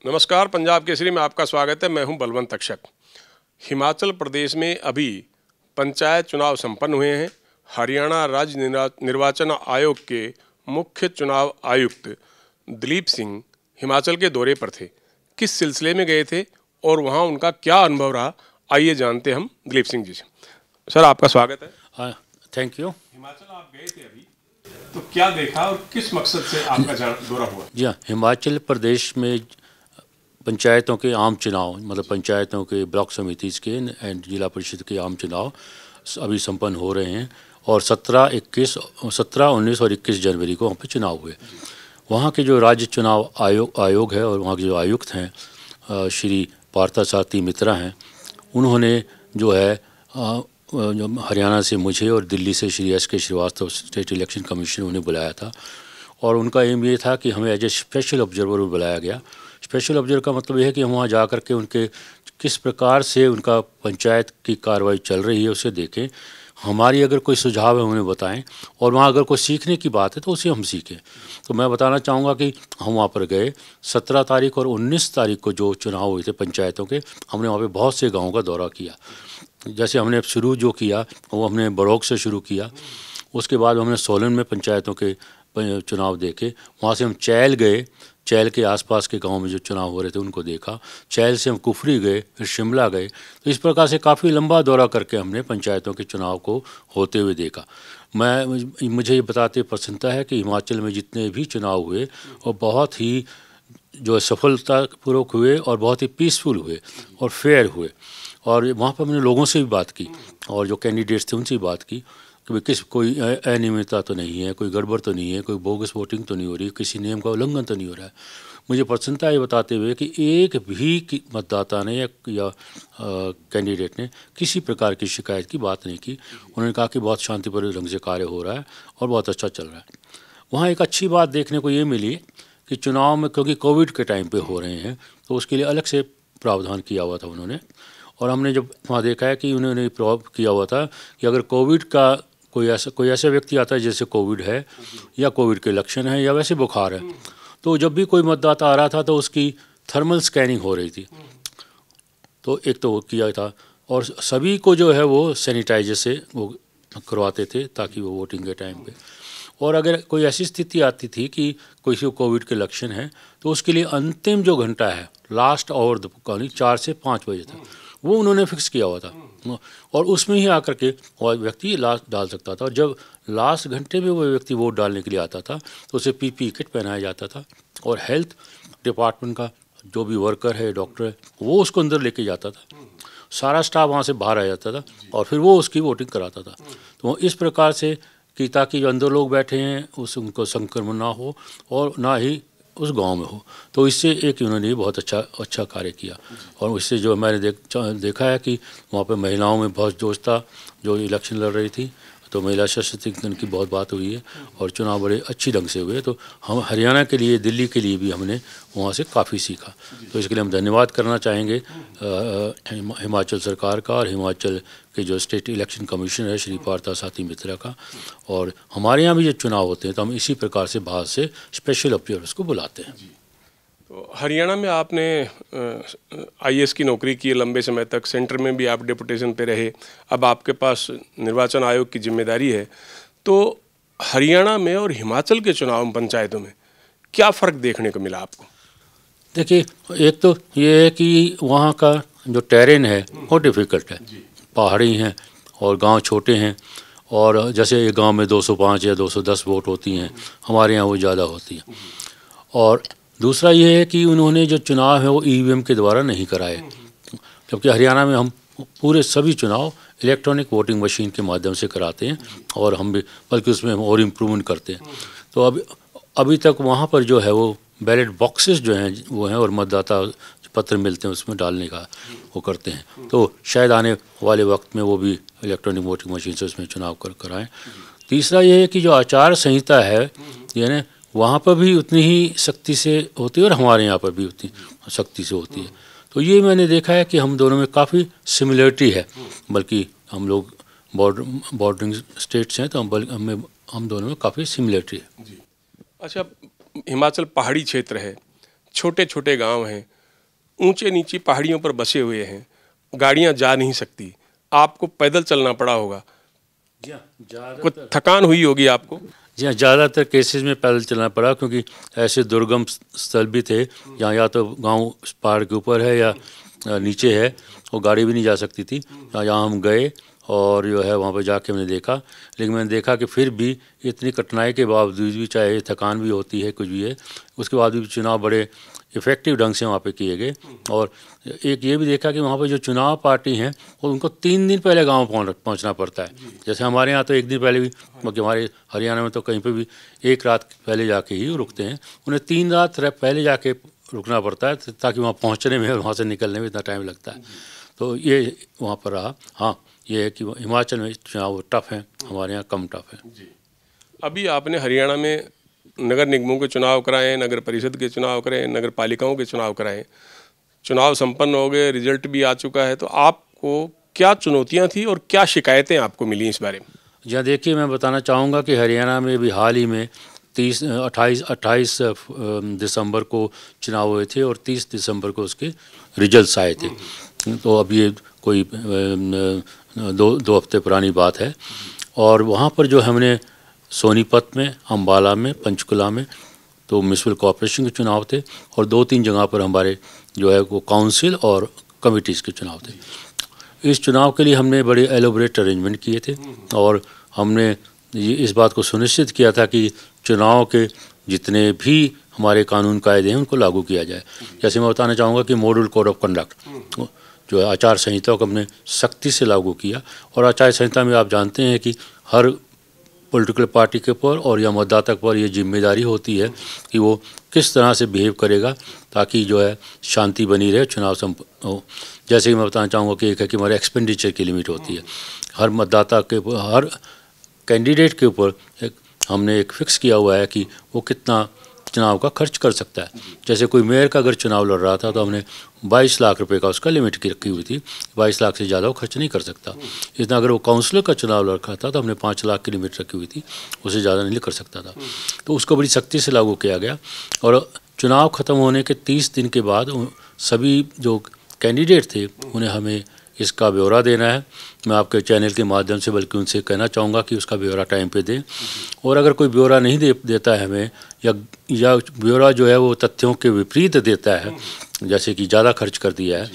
नमस्कार, पंजाब केसरी में आपका स्वागत है। मैं हूं बलवंत तक्षक। हिमाचल प्रदेश में अभी पंचायत चुनाव संपन्न हुए हैं। हरियाणा राज्य निर्वाचन आयोग के मुख्य चुनाव आयुक्त दिलीप सिंह हिमाचल के दौरे पर थे। किस सिलसिले में गए थे और वहां उनका क्या अनुभव रहा, आइए जानते हम दिलीप सिंह जी से। सर, आपका स्वागत है। हाँ, थैंक यू। हिमाचल आप गए थे अभी, तो क्या देखा और किस मकसद से आपका दौरा हुआ? जी हाँ, हिमाचल प्रदेश में पंचायतों के आम चुनाव, मतलब पंचायतों के ब्लॉक समिति के एंड जिला परिषद के आम चुनाव अभी संपन्न हो रहे हैं और 17, 19 और 21 जनवरी को वहाँ पे चुनाव हुए। वहाँ के जो राज्य चुनाव आयोग है और वहाँ के जो आयुक्त हैं श्री पार्थसारथी मित्रा हैं, उन्होंने जो है जो हरियाणा से मुझे और दिल्ली से Shri S.K. Srivastava state election commission उन्हें बुलाया था और उनका एम ये था कि हमें एज ए स्पेशल ऑब्जर्वर बुलाया गया। स्पेशल ऑब्जर्वर का मतलब यह है कि हम वहाँ जा कर के उनके किस प्रकार से उनका पंचायत की कार्रवाई चल रही है उसे देखें, हमारी अगर कोई सुझाव है उन्हें बताएं और वहाँ अगर कोई सीखने की बात है तो उसे हम सीखें। तो मैं बताना चाहूँगा कि हम वहाँ पर गए 17 तारीख और 19 तारीख को जो चुनाव हुए थे पंचायतों के, हमने वहाँ पे बहुत से गाँवों का दौरा किया। जैसे हमने शुरू जो किया वो हमने बड़ौग से शुरू किया, उसके बाद हमने सोलन में पंचायतों के चुनाव देखे। वहाँ से हम चैल गए, चैल के आसपास के गांव में जो चुनाव हो रहे थे उनको देखा। चैल से हम कुफरी गए, फिर शिमला गए। तो इस प्रकार से काफ़ी लंबा दौरा करके हमने पंचायतों के चुनाव को होते हुए देखा। मुझे ये बताते प्रसन्नता है कि हिमाचल में जितने भी चुनाव हुए वो बहुत ही जो सफलतापूर्वक हुए और बहुत ही पीसफुल हुए और फेयर हुए। और वहाँ पर हमने लोगों से भी बात की और जो कैंडिडेट्स थे उनसे भी बात की कि कोई अनियमितता तो नहीं है, कोई गड़बड़ तो नहीं है, कोई बोगस वोटिंग तो नहीं हो रही, किसी नियम का उल्लंघन तो नहीं हो रहा है। मुझे प्रसन्नता ये बताते हुए कि एक भी मतदाता ने या कैंडिडेट ने किसी प्रकार की शिकायत की बात नहीं की। उन्होंने कहा कि बहुत शांतिपूर्ण ढंग से कार्य हो रहा है और बहुत अच्छा चल रहा है। वहाँ एक अच्छी बात देखने को ये मिली कि चुनाव में, क्योंकि कोविड के टाइम पे हो रहे हैं, तो उसके लिए अलग से प्रावधान किया हुआ था उन्होंने। और हमने जब वहाँ देखा है कि उन्होंने किया हुआ था कि अगर कोविड का कोई ऐसा व्यक्ति आता है जैसे कोविड है या कोविड के लक्षण हैं या वैसे बुखार है, तो जब भी कोई मतदाता आ रहा था तो उसकी थर्मल स्कैनिंग हो रही थी। तो एक तो वो किया था और सभी को जो है वो सैनिटाइजर से वो करवाते थे ताकि वो वोटिंग के टाइम पे। और अगर कोई ऐसी स्थिति आती थी कि किसी को कोविड के लक्षण हैं तो उसके लिए अंतिम जो घंटा है, लास्ट आवर 4 से 5 बजे तक, वो उन्होंने फिक्स किया हुआ था और उसमें ही आकर के वो व्यक्ति लास्ट डाल सकता था। और जब लास्ट घंटे में वो व्यक्ति वोट डालने के लिए आता था तो उसे PPE किट पहनाया जाता था और हेल्थ डिपार्टमेंट का जो भी वर्कर है, डॉक्टर है, वो उसको अंदर लेके जाता था। सारा स्टाफ वहाँ से बाहर आ जाता था और फिर वो उसकी वोटिंग कराता था। तो इस प्रकार से कि ताकि जो अंदर लोग बैठे हैं उनको संक्रमण ना हो और ना ही उस गांव में हो। तो इससे एक उन्होंने बहुत अच्छा कार्य किया। और इससे जो मैंने देखा है कि वहाँ पे महिलाओं में बहुत जोश था जो इलेक्शन लड़ रही थी, तो महिला सशक्तिकरण की बहुत बात हुई है और चुनाव बड़े अच्छी ढंग से हुए। तो हम हरियाणा के लिए, दिल्ली के लिए भी हमने वहाँ से काफ़ी सीखा। तो इसके लिए हम धन्यवाद करना चाहेंगे हिमाचल सरकार का और हिमाचल के जो स्टेट इलेक्शन कमीशनर है श्री पार्थसारथी मित्रा का। और हमारे यहाँ भी जो चुनाव होते हैं तो हम इसी प्रकार से बाहर से स्पेशल ऑब्जर्वर्स को बुलाते हैं। तो हरियाणा में आपने IAS की नौकरी की लंबे समय तक, सेंटर में भी आप डेपुटेशन पे रहे, अब आपके पास निर्वाचन आयोग की जिम्मेदारी है। तो हरियाणा में और हिमाचल के चुनाव पंचायतों में क्या फ़र्क देखने को मिला आपको? देखिए, एक तो ये है कि वहाँ का जो टेरेन है वो डिफ़िकल्ट है, पहाड़ी हैं और गांव छोटे हैं। और जैसे एक गांव में 205 या 210 वोट होती हैं, हमारे यहाँ वो ज़्यादा होती हैं। और दूसरा ये है कि उन्होंने जो चुनाव है वो EVM के द्वारा नहीं कराए, क्योंकि हरियाणा में हम पूरे सभी चुनाव इलेक्ट्रॉनिक वोटिंग मशीन के माध्यम से कराते हैं और हम भी बल्कि उसमें हम और इम्प्रूवमेंट करते हैं। तो अभी तक वहाँ पर जो है वो बैलेट बॉक्सेस जो हैं वो हैं और मतदाता पत्र मिलते हैं उसमें डालने का वो करते हैं। तो शायद आने वाले वक्त में वो भी इलेक्ट्रॉनिक वोटिंग मशीन से उसमें चुनाव कराएं। तीसरा ये है कि जो आचार संहिता है यानी वहाँ पर भी उतनी ही सख्ती से होती है और हमारे यहाँ पर भी उतनी सख्ती से होती है। तो ये मैंने देखा है कि हम दोनों में काफ़ी सिमिलरिटी है, बल्कि हम लोग बॉर्डरिंग स्टेट्स हैं तो हम दोनों में काफ़ी सिमिलरिटी है। अच्छा, हिमाचल पहाड़ी क्षेत्र है, छोटे छोटे गांव हैं, ऊंचे नीची पहाड़ियों पर बसे हुए हैं, गाड़ियां जा नहीं सकती, आपको पैदल चलना पड़ा होगा, कुछ थकान हुई होगी आपको? जी हाँ, ज़्यादातर केसेस में पैदल चलना पड़ा, क्योंकि ऐसे दुर्गम स्थल भी थे जहाँ या तो गांव पहाड़ के ऊपर है या नीचे है, और गाड़ी भी नहीं जा सकती थी। जहाँ हम गए और जो है वहाँ पर जाके हमने देखा, लेकिन मैंने देखा कि फिर भी इतनी कठिनाई के बावजूद भी, चाहे थकान भी होती है, कुछ भी है, उसके बाद भी चुनाव बड़े इफ़ेक्टिव ढंग से वहाँ पे किए गए। और एक ये भी देखा कि वहाँ पे जो चुनाव पार्टी हैं वो उनको 3 दिन पहले गांव पहुँचना पड़ता है। जैसे हमारे यहाँ तो 1 दिन पहले भी, बाकी हमारे हरियाणा में तो कहीं पे भी 1 रात पहले जाके ही रुकते हैं, उन्हें 3 रात पहले जाके रुकना पड़ता है, ताकि वहाँ पहुँचने में और वहाँ से निकलने में इतना टाइम लगता है। तो ये वहाँ पर रहा। हाँ, ये है कि हिमाचल में चुनाव टफ हैं, हमारे यहाँ कम टफ है। अभी आपने हरियाणा में नगर निगमों के चुनाव कराए, नगर परिषद के चुनाव कराए, नगर पालिकाओं के चुनाव कराए, चुनाव संपन्न हो गए, रिजल्ट भी आ चुका है, तो आपको क्या चुनौतियां थी और क्या शिकायतें आपको मिली इस बारे में? जी हाँ, देखिए, मैं बताना चाहूँगा कि हरियाणा में भी हाल ही में 28 दिसंबर को चुनाव हुए थे और 30 दिसंबर को उसके रिजल्ट्स आए थे। तो अब ये कोई 2 हफ्ते पुरानी बात है। और वहाँ पर जो हमने सोनीपत में, अम्बाला में, पंचकुला में तो म्यूनसिपल कॉरपोरेशन के चुनाव थे, और 2-3 जगह पर हमारे जो है वो काउंसिल और कमिटीज़ के चुनाव थे। इस चुनाव के लिए हमने बड़े एलोबरेट अरेंजमेंट किए थे, और हमने इस बात को सुनिश्चित किया था कि चुनाव के जितने भी हमारे कानून कायदे हैं उनको लागू किया जाए। जैसे मैं बताना चाहूँगा कि मॉडल कोड ऑफ कंडक्ट जो है, आचार संहिता को हमने सख्ती से लागू किया। और आचार संहिता में आप जानते हैं कि हर पॉलिटिकल पार्टी के ऊपर और या मतदाता पर ये जिम्मेदारी होती है कि वो किस तरह से बिहेव करेगा ताकि जो है शांति बनी रहे, चुनाव संपन्न हो। जैसे कि मैं बताना चाहूँगा कि एक है कि हमारे एक्सपेंडिचर की लिमिट होती है, हर मतदाता के, हर कैंडिडेट के ऊपर हमने एक फिक्स किया हुआ है कि वो कितना चुनाव का खर्च कर सकता है। जैसे कोई मेयर का अगर चुनाव लड़ रहा था तो हमने 22 लाख रुपए का उसका लिमिट की रखी हुई थी, 22 लाख से ज़्यादा वो खर्च नहीं कर सकता। इतना अगर वो काउंसलर का चुनाव लड़ रहा था तो हमने 5 लाख की लिमिट रखी हुई थी, उससे ज़्यादा नहीं कर सकता था। तो उसको बड़ी सख्ती से लागू किया गया। और चुनाव ख़त्म होने के 30 दिन के बाद सभी जो कैंडिडेट थे उन्हें हमें इसका ब्यौरा देना है। मैं आपके चैनल के माध्यम से बल्कि उनसे कहना चाहूँगा कि उसका ब्यौरा टाइम पे दें, और अगर कोई ब्यौरा नहीं देता है हमें, या ब्यौरा जो है वो तथ्यों के विपरीत देता है, जैसे कि ज़्यादा खर्च कर दिया है,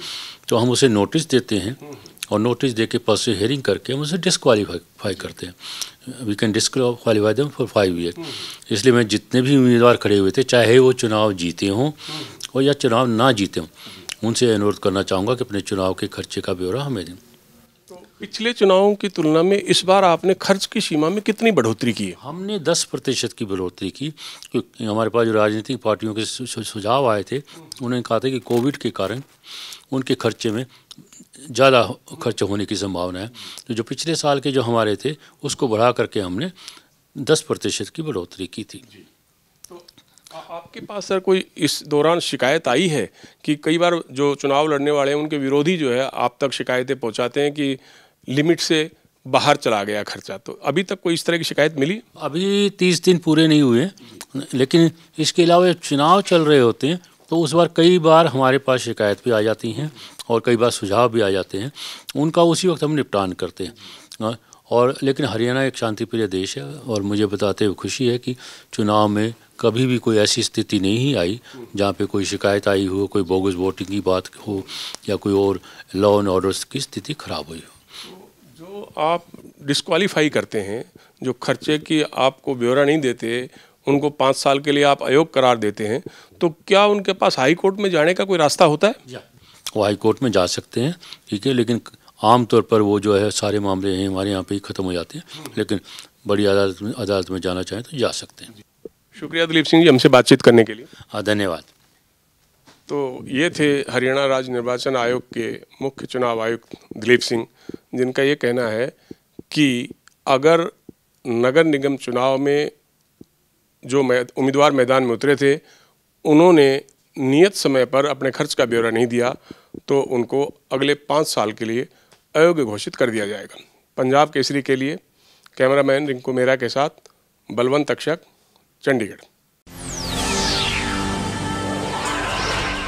तो हम उसे नोटिस देते हैं, और नोटिस दे के पर्सनल हियरिंग करके हम उसे डिस्क्वालीफाई करते हैं। We can disqualify them for 5 year. इसलिए मैं जितने भी उम्मीदवार खड़े हुए थे, चाहे वो चुनाव जीते हों और या चुनाव ना जीते हों, उनसे अनुरोध करना चाहूँगा कि अपने चुनाव के खर्चे का ब्यौरा हमें दें। तो पिछले चुनावों की तुलना में इस बार आपने खर्च की सीमा में कितनी बढ़ोतरी की है? हमने 10% की बढ़ोतरी की, क्योंकि हमारे पास जो राजनीतिक पार्टियों के सुझाव आए थे, उन्होंने कहा था कि कोविड के कारण उनके खर्चे में ज़्यादा खर्च होने की संभावना है। तो जो पिछले साल के जो हमारे थे उसको बढ़ा करके हमने 10% की बढ़ोतरी की थी। आपके पास सर कोई इस दौरान शिकायत आई है कि कई बार जो चुनाव लड़ने वाले हैं उनके विरोधी जो है आप तक शिकायतें पहुंचाते हैं कि लिमिट से बाहर चला गया खर्चा, तो अभी तक कोई इस तरह की शिकायत मिली? अभी 30 दिन पूरे नहीं हुए, लेकिन इसके अलावा चुनाव चल रहे होते हैं तो उस बार कई बार हमारे पास शिकायत भी आ जाती हैं और कई बार सुझाव भी आ जाते हैं, उनका उसी वक्त हम निपटान करते हैं। और लेकिन हरियाणा एक शांतिप्रिय देश है, और मुझे बताते हुए खुशी है कि चुनाव में कभी भी कोई ऐसी स्थिति नहीं आई जहाँ पे कोई शिकायत आई हो, कोई बोगस वोटिंग की बात हो या कोई और लॉ एंड ऑर्डर की स्थिति खराब हुई हो। जो आप डिस्क्वालीफाई करते हैं, जो खर्चे की आपको ब्यौरा नहीं देते, उनको 5 साल के लिए आप अयोग्य करार देते हैं, तो क्या उनके पास हाई कोर्ट में जाने का कोई रास्ता होता है? वो हाई कोर्ट में जा सकते हैं, ठीक है, लेकिन आमतौर पर वो जो है सारे मामले हैं हमारे यहाँ पे ही ख़त्म हो जाते हैं, लेकिन बड़ी अदालत में जाना चाहें तो जा सकते हैं। शुक्रिया दिलीप सिंह जी हमसे बातचीत करने के लिए। हाँ, धन्यवाद। तो ये थे हरियाणा राज्य निर्वाचन आयोग के मुख्य चुनाव आयुक्त दिलीप सिंह, जिनका ये कहना है कि अगर नगर निगम चुनाव में जो उम्मीदवार मैदान में उतरे थे उन्होंने नियत समय पर अपने खर्च का ब्यौरा नहीं दिया तो उनको अगले 5 साल के लिए अयोग्य घोषित कर दिया जाएगा। पंजाब केसरी के लिए कैमरामैन रिंकू मेहरा के साथ बलवंत तक्षक, चंडीगढ़।